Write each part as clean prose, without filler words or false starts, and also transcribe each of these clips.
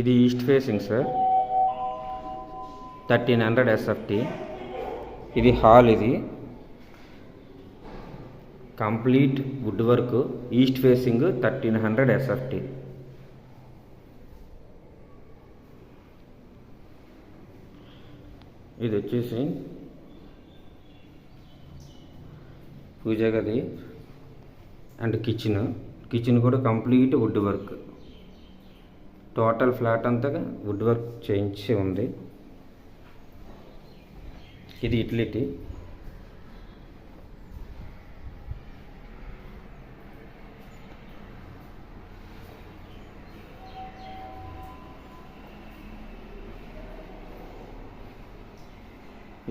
ఇది east facing sir, 1300 SFT. ఇది hall, ఇది complete wood work, east facing, 1300 SFT. ఇది వచ్చేసి పూజ గది అండ్ కిచెన్ కూడా complete wood work. Total flat అంతా వుడ్ వర్క్ చేయించి ఉంది. ఇది యూటిలిటీ.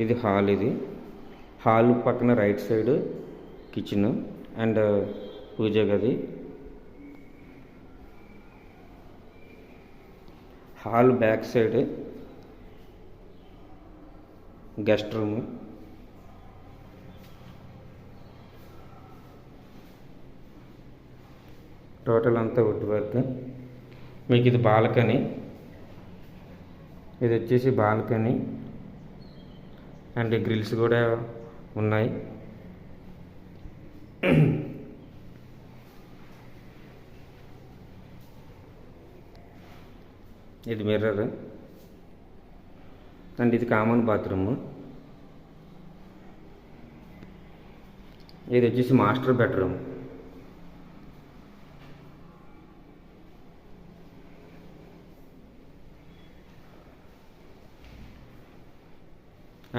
ఇది హాల్, ఇది హాల్ పక్కన రైట్ సైడ్ కిచెన్ అండ్ పూజ గది. Hall back side guest room. Total అంతా వుడ్ వర్క్. మీకు ఇది బాల్కనీ, ఇది వచ్చేసి బాల్కనీ అండ్ గ్రిల్స్ కూడా ఉన్నాయి. ఇది మిర్రర్ అండ్ ఇది కామన్ బాత్రూమ్. ఇది వచ్చేసి మాస్టర్ బెడ్రూమ్.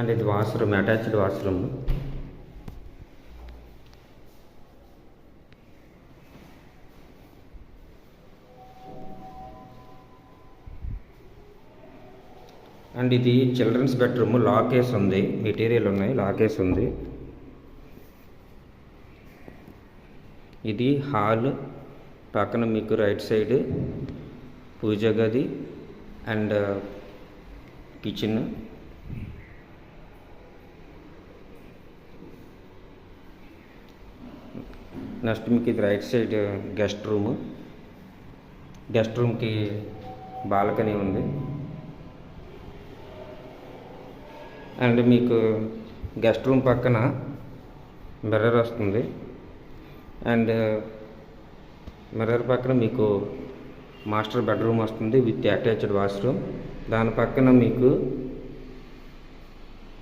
అండ్ ఇది వాష్రూమ్, అటాచ్డ్ వాష్రూమ్. అండ్ ఇది చిల్డ్రన్స్ బెడ్రూమ్, లాకేస్ ఉంది, మెటీరియల్ ఉన్నాయి, లాకేస్ ఉంది. ఇది హాల్ పక్కన మీకు రైట్ సైడ్ పూజ గది అండ్ కిచెన్. నెక్స్ట్ మీకు ఇది రైట్ సైడ్ గెస్ట్ రూమ్కి బాల్కనీ ఉంది. అండ్ మీకు గెస్ట్ రూమ్ పక్కన మిర్రర్ వస్తుంది. అండ్ మిర్రర్ పక్కన మీకు మాస్టర్ బెడ్రూమ్ వస్తుంది విత్ అటాచ్డ్ వాష్రూమ్. దాని పక్కన మీకు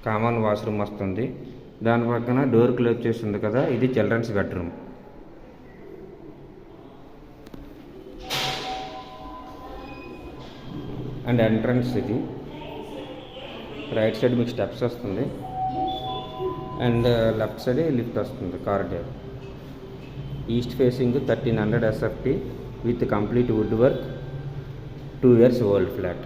కామన్ వాష్రూమ్ వస్తుంది. దాని పక్కన డోర్ క్లోజ్ చేసి ఉంది కదా, ఇది చిల్డ్రన్స్ బెడ్రూమ్. అండ్ ఎంట్రన్స్ ఇది రైట్ సైడ్ మీకు స్టెప్స్ వస్తుంది అండ్ లెఫ్ట్ సైడ్ లిఫ్ట్ వస్తుంది, corridor. East facing 1300 SFT with complete wood work, 2 years old flat.